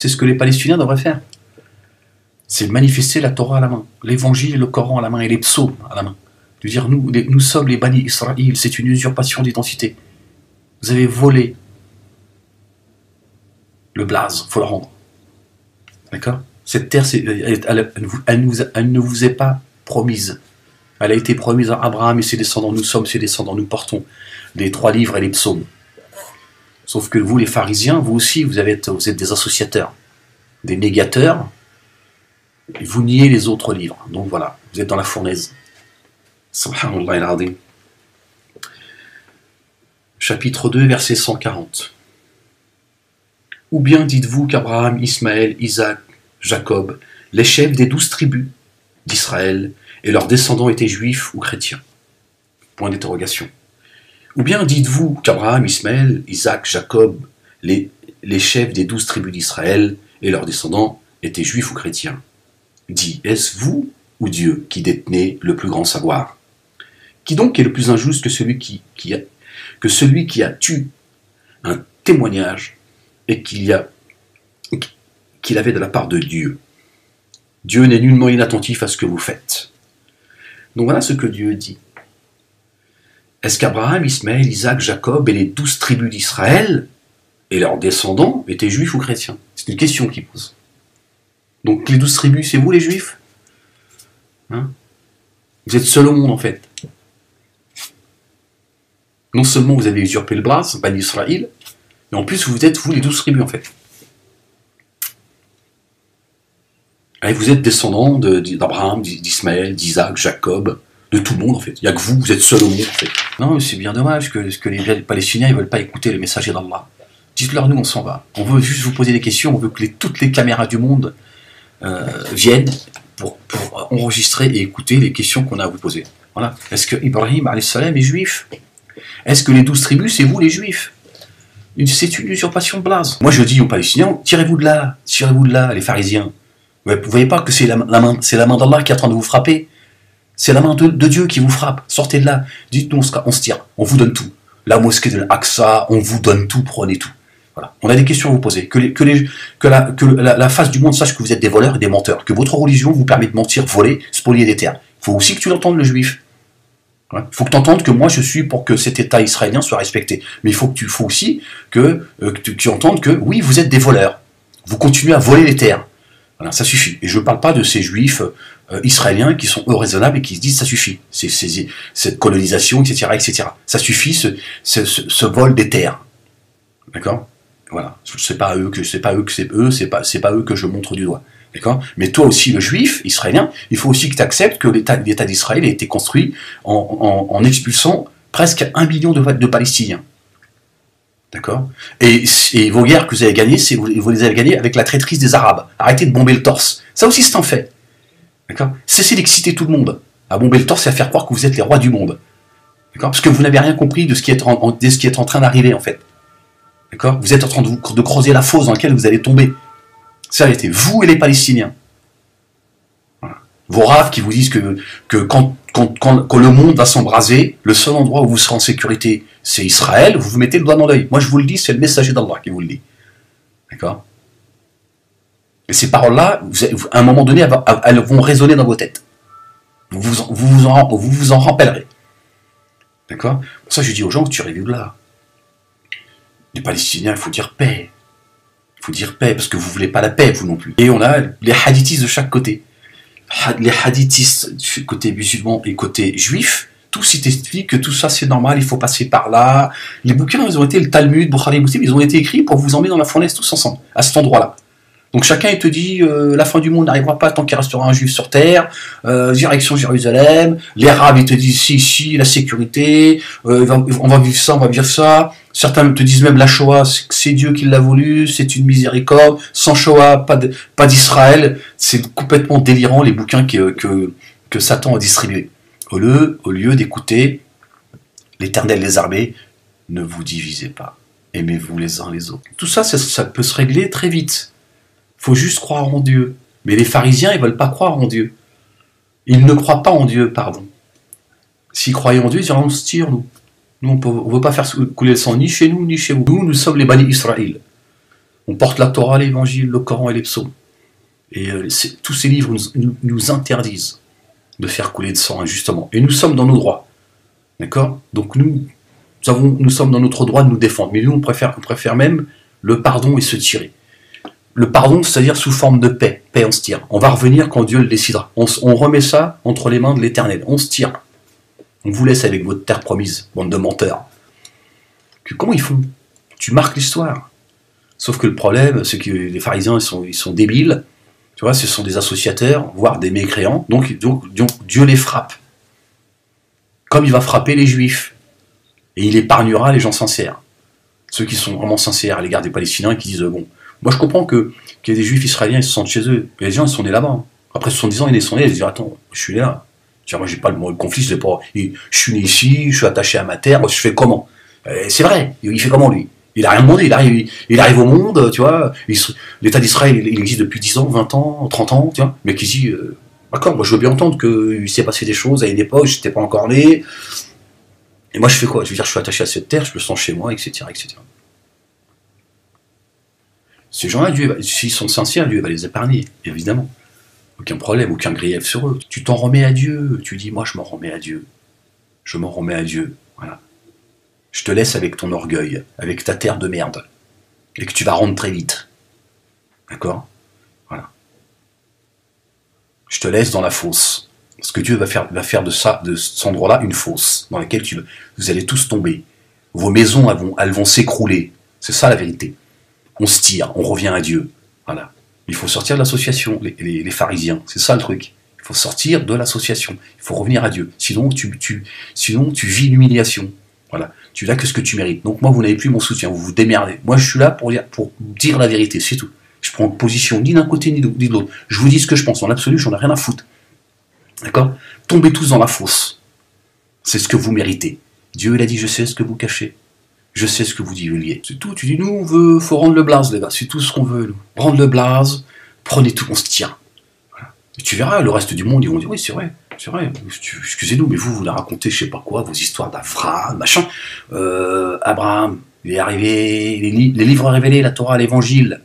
C'est ce que les Palestiniens devraient faire. C'est manifester la Torah à la main, l'évangile et le Coran à la main, et les psaumes à la main. De dire, nous sommes les Bani Israël, c'est une usurpation d'identité. Vous avez volé le blaze, il faut le rendre. D'accord? Cette terre, elle ne vous est pas promise. Elle a été promise à Abraham et ses descendants. Nous sommes ses descendants, nous portons les 3 livres et les psaumes. Sauf que vous, les pharisiens, vous aussi, vous êtes des associateurs, des négateurs, et vous niez les autres livres. Donc voilà, vous êtes dans la fournaise. Subhanallah al-Azim. Chapitre 2, verset 140. Ou bien dites-vous qu'Abraham, Ismaël, Isaac, Jacob, les chefs des 12 tribus d'Israël et leurs descendants étaient juifs ou chrétiens? Point d'interrogation. Ou bien dites-vous qu'Abraham, Ismaël, Isaac, Jacob, les chefs des 12 tribus d'Israël et leurs descendants étaient juifs ou chrétiens? Dit, est-ce vous ou Dieu qui détenez le plus grand savoir? Qui donc est le plus injuste que celui qui a tué un témoignage et qu'il avait de la part de Dieu? Dieu n'est nullement inattentif à ce que vous faites. Donc voilà ce que Dieu dit. Est-ce qu'Abraham, Ismaël, Isaac, Jacob et les 12 tribus d'Israël et leurs descendants étaient juifs ou chrétiens? C'est une question qu'il pose. Donc les 12 tribus, c'est vous les juifs? Hein? Vous êtes seuls au monde en fait. Non seulement vous avez usurpé le blaze, Bani Israël, mais en plus vous êtes vous les 12 tribus en fait. Et vous êtes descendants d'Abraham, d'Ismaël, d'Isaac, Jacob, de tout le monde en fait. Il n'y a que vous, vous êtes seuls au monde en fait. Non, mais c'est bien dommage que les Palestiniens ne veulent pas écouter le messager d'Allah. Dites-leur, nous on s'en va. On veut juste vous poser des questions, on veut que toutes les caméras du monde viennent pour enregistrer et écouter les questions qu'on a à vous poser. Voilà. Est-ce que Ibrahim alayhi salam est juif? Est-ce que les 12 tribus, c'est vous les juifs? C'est une usurpation de blaze. Moi je dis aux Palestiniens, tirez-vous de là, les pharisiens. Vous voyez pas que c'est la main d'Allah qui est en train de vous frapper? C'est la main de Dieu qui vous frappe. Sortez de là. Dites-nous, on se tire. On vous donne tout. La mosquée de l'Aqsa, on vous donne tout, prenez tout. Voilà. On a des questions à vous poser. Que la face du monde sache que vous êtes des voleurs et des menteurs. Que votre religion vous permet de mentir, voler, spolier des terres. Il faut aussi que tu l'entendes, le juif. Il faut que tu entendes que moi je suis pour que cet État israélien soit respecté. Mais il faut aussi que tu entendes que oui, vous êtes des voleurs. Vous continuez à voler les terres. Voilà, ça suffit. Et je ne parle pas de ces juifs israéliens qui sont raisonnables et qui se disent ça suffit. Cette colonisation, etc., etc. Ça suffit, ce vol des terres. D'accord? Voilà. C'est pas eux que je montre du doigt. D'accord? Mais toi aussi, le juif israélien, il faut aussi que tu acceptes que l'État d'Israël a été construit en expulsant presque 1 million de Palestiniens. D'accord? Et vos guerres que vous avez gagnées, vous les avez gagnées avec la traîtrise des Arabes. Arrêtez de bomber le torse. Ça aussi, c'est un fait. D'accord? Cessez d'exciter tout le monde à bomber le torse et à faire croire que vous êtes les rois du monde. D'accord? Parce que vous n'avez rien compris de ce qui est en train d'arriver, en fait. D'accord? Vous êtes en train de creuser la fosse dans laquelle vous allez tomber. C'est la vérité. Vous et les Palestiniens. Voilà. Vos raves qui vous disent que quand le monde va s'embraser, le seul endroit où vous serez en sécurité, c'est Israël, vous vous mettez le doigt dans l'œil. Moi, je vous le dis, c'est le messager d'Allah qui vous le dit. D'accord? Et ces paroles-là, à un moment donné, elles vont résonner dans vos têtes. Vous vous en rappellerez. D'accord? Pour ça, je dis aux gens, tirez-vous de là. Les Palestiniens, il faut dire paix. Il faut dire paix, parce que vous ne voulez pas la paix, vous non plus. Et on a les hadithistes de chaque côté. Les hadithistes côté musulman et côté juif, tous ils t'expliquent que tout ça c'est normal, il faut passer par là. Les bouquins, ils ont été, le Talmud, Bukhari, Muslim, ils ont été écrits pour vous emmener dans la fournaise tous ensemble, à cet endroit-là. Donc chacun il te dit la fin du monde n'arrivera pas tant qu'il restera un juif sur terre, direction Jérusalem, les arabes ils te disent si, la sécurité, on va vivre ça, on va vivre ça. Certains te disent même la Shoah, c'est Dieu qui l'a voulu, c'est une miséricorde, sans Shoah, pas d'Israël. C'est complètement délirant les bouquins que Satan a distribués. Au lieu d'écouter l'Éternel des armées, ne vous divisez pas, aimez-vous les uns les autres. Tout ça, ça peut se régler très vite. Il faut juste croire en Dieu. Mais les pharisiens, ils ne veulent pas croire en Dieu. Ils ne croient pas en Dieu, pardon. S'ils croyaient en Dieu, ils diraient on se tire, nous. Nous, on ne veut pas faire couler le sang ni chez nous, ni chez vous. Nous sommes les Bani Israël. On porte la Torah, l'Évangile, le Coran et les psaumes. Et tous ces livres nous interdisent de faire couler de sang injustement. Et nous sommes dans nos droits. D'accord? Donc nous sommes dans notre droit de nous défendre. Mais nous, on préfère même le pardon et se tirer. Le pardon, c'est-à-dire sous forme de paix. Paix, on se tire. On va revenir quand Dieu le décidera. On remet ça entre les mains de l'Éternel. On se tire. On vous laisse avec votre terre promise, bande de menteurs. Comment ils font? Tu marques l'histoire. Sauf que le problème, c'est que les pharisiens, ils sont débiles. Tu vois, ce sont des associateurs, voire des mécréants. Donc Dieu les frappe. Comme il va frapper les Juifs. Et il épargnera les gens sincères. Ceux qui sont vraiment sincères à l'égard des Palestiniens, qui disent, bon, moi je comprends qu'il y a des Juifs israéliens, ils se sentent chez eux. Et les gens, ils sont nés là-bas. Après 70 ans, ils sont nés, ils se disent, attends, je suis né là. Moi, j'ai pas le conflit, je suis né ici, je suis attaché à ma terre, je fais comment? C'est vrai, il fait comment lui? Il a rien demandé, il arrive au monde, tu vois. L'État d'Israël, il existe depuis 10 ans, 20 ans, 30 ans, tu vois. Mais qui dit, d'accord, moi je veux bien entendre qu'il s'est passé des choses à une époque, j'étais pas encore né. Et moi je fais quoi? Je veux dire, je suis attaché à cette terre, je me sens chez moi, etc. etc. Ces gens-là, s'ils sont sincères, Dieu va les épargner, évidemment. Aucun problème, aucun grief sur eux. Tu t'en remets à Dieu. Tu dis, moi je m'en remets à Dieu. Je m'en remets à Dieu. Voilà. Je te laisse avec ton orgueil, avec ta terre de merde. Et que tu vas rendre très vite. D'accord? Voilà. Je te laisse dans la fosse. Parce que Dieu va faire de cet endroit-là une fosse dans laquelle vous allez tous tomber. Vos maisons, elles vont s'écrouler. C'est ça la vérité. On se tire, on revient à Dieu. Voilà. Il faut sortir de l'association, les pharisiens. C'est ça le truc. Il faut sortir de l'association. Il faut revenir à Dieu. Sinon, tu vis l'humiliation. Voilà. Tu n'as que ce que tu mérites. Donc moi, vous n'avez plus mon soutien. Vous vous démerdez. Moi, je suis là pour dire la vérité. C'est tout. Je prends position ni d'un côté ni de l'autre. Je vous dis ce que je pense. En l'absolu, j'en ai rien à foutre. D'accord? Tombez tous dans la fosse. C'est ce que vous méritez. Dieu, il a dit, je sais ce que vous cachez. Je sais ce que vous divulguez. C'est tout. Tu dis, nous, faut rendre le blaze, les gars. C'est tout ce qu'on veut, nous. Rendre le blaze, prenez tout, on se tire. Voilà. Et tu verras, le reste du monde, ils vont dire, oui, c'est vrai. Excusez-nous, mais vous la racontez, je sais pas quoi, vos histoires d'Abraham, machin. Abraham, il est arrivé, les livres révélés, la Torah, l'Évangile,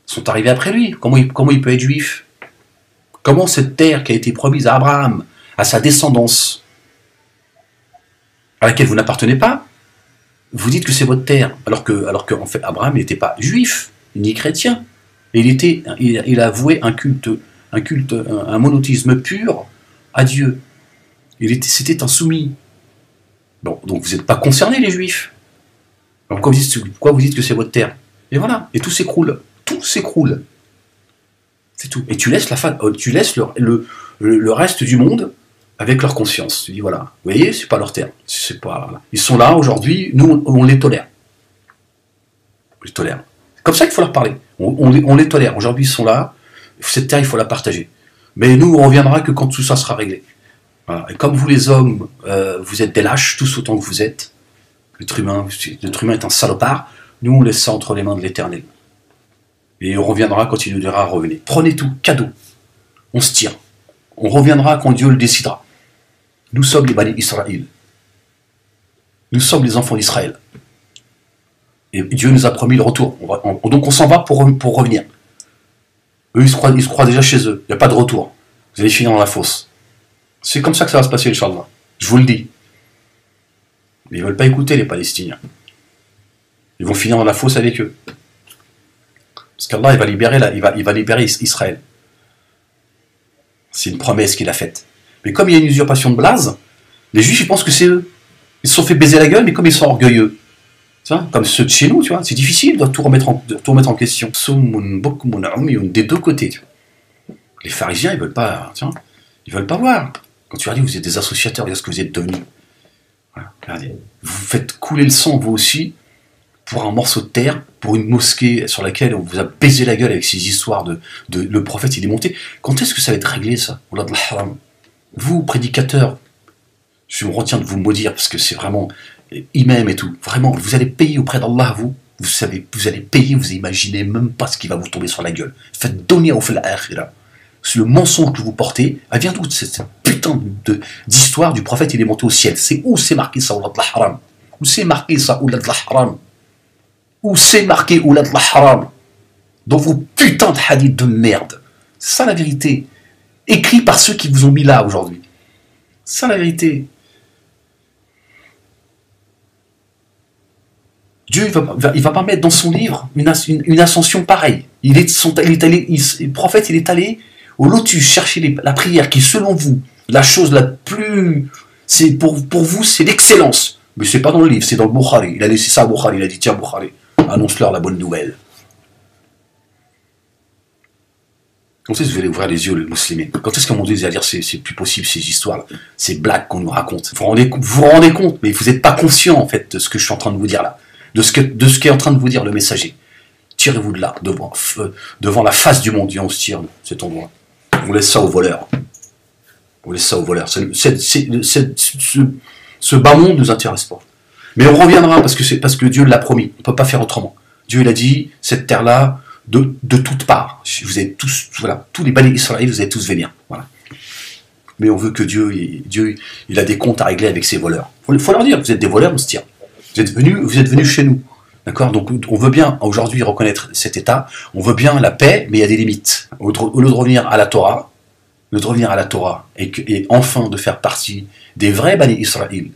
sont arrivés après lui. Comment il peut être juif? Comment cette terre qui a été promise à Abraham, à sa descendance, à laquelle vous n'appartenez pas, vous dites que c'est votre terre, alors que en fait, Abraham n'était pas juif, ni chrétien. Il a voué un monothéisme pur à Dieu. C'était un soumis. Bon, donc vous n'êtes pas concernés, les juifs. Alors pourquoi vous dites que c'est votre terre? Et voilà, et tout s'écroule. Tout s'écroule. C'est tout. Et tu laisses le reste du monde avec leur conscience. Tu dis, voilà, vous voyez, c'est pas leur terre. Ils sont là aujourd'hui, nous, on les tolère. On les tolère. C'est comme ça qu'il faut leur parler. On les tolère. Aujourd'hui, ils sont là, cette terre, il faut la partager. Mais nous, on reviendra que quand tout ça sera réglé. Voilà. Et comme vous, les hommes, vous êtes des lâches, tous autant que vous êtes, l'être humain est un salopard, nous, on laisse ça entre les mains de l'Éternel. Et on reviendra quand il nous dira revenez. Prenez tout, cadeau. On se tire. On reviendra quand Dieu le décidera. Nous sommes les Bani Israël. Nous sommes les enfants d'Israël. Et Dieu nous a promis le retour. Donc on s'en va pour revenir. Eux, ils se croient déjà chez eux. Il n'y a pas de retour. Vous allez finir dans la fosse. C'est comme ça que ça va se passer, Inch'Allah. Je vous le dis. Mais ils ne veulent pas écouter, les Palestiniens. Ils vont finir dans la fosse avec eux. Parce qu'Allah, il va libérer Israël. C'est une promesse qu'il a faite. Mais comme il y a une usurpation de blase, les Juifs, ils pensent que c'est eux. Ils se sont fait baiser la gueule, mais comme ils sont orgueilleux. Tu vois, comme ceux de chez nous, tu vois, c'est difficile de tout remettre en question. Des deux côtés. Tu vois. Les pharisiens, ils veulent pas voir. Quand tu leur dis, vous êtes des associateurs, regarde ce que vous êtes devenus. Voilà, regardez. Vous faites couler le sang, vous aussi, pour un morceau de terre, pour une mosquée sur laquelle on vous a baisé la gueule avec ces histoires de le prophète, il est monté. Quand est-ce que ça va être réglé, ça? Vous, prédicateurs, je me retiens de vous maudire, parce que c'est vraiment imam et tout. Vraiment, vous allez payer auprès d'Allah, vous allez payer, vous imaginez même pas ce qui va vous tomber sur la gueule. Faites donner au fil akhira. Le mensonge que vous portez, elle vient d'où cette putain d'histoire du prophète, il est monté au ciel? C'est où c'est marqué ça, Oulad al-Haram? Où c'est marqué ça, Oulad al-Haram? Où c'est marqué Oulad al-Haram? dans vos putains de hadiths de merde. C'est ça la vérité. Écrit par ceux qui vous ont mis là aujourd'hui. C'est ça la vérité. Dieu, il va pas mettre dans son livre une ascension pareille. Le prophète, il est allé au lotus chercher la prière qui, selon vous, la chose la plus... C'est pour vous, c'est l'excellence. Mais c'est pas dans le livre, c'est dans le Bukhari. Il a laissé ça à Bukhari. Il a dit, tiens, Bukhari, annonce-leur la bonne nouvelle. Quand est-ce que vous allez ouvrir les yeux, les musulmans? Quand est-ce qu'à un moment donné, vous allez dire, c'est plus possible, ces histoires-là, ces blagues qu'on nous raconte? Vous vous rendez compte, mais vous n'êtes pas conscient, en fait, de ce que je suis en train de vous dire là. De ce qu'est en train de vous dire le messager. Tirez-vous de là, devant la face du monde, on se tire de cet endroit. On laisse ça aux voleurs. On laisse ça aux voleurs. Ce bas monde ne nous intéresse pas. Mais on reviendra parce que Dieu l'a promis. On ne peut pas faire autrement. Dieu l'a dit, cette terre-là, de toutes parts. Vous êtes tous, voilà, tous les Bani Israël, vous allez tous venir. Voilà. Mais on veut que Dieu, il a des comptes à régler avec ses voleurs. Il faut leur dire, vous êtes des voleurs, on se tire. Vous êtes venus chez nous. D'accord? Donc on veut bien aujourd'hui reconnaître cet état, on veut bien la paix, mais il y a des limites. Au lieu de revenir à la Torah, et enfin de faire partie des vrais Bani Israël.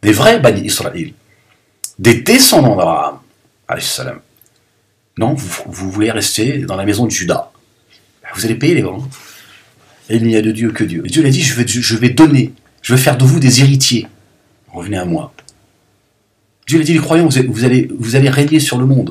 Des vrais Bani Israël. Des descendants d'Abraham, alayhi salam. Non, vous voulez rester dans la maison de Judas. Vous allez payer les vents. Et il n'y a de Dieu que Dieu. Et Dieu l'a dit, je vais donner, je vais faire de vous des héritiers. Revenez à moi. Dieu l'a dit, les croyants, vous allez régner sur le monde.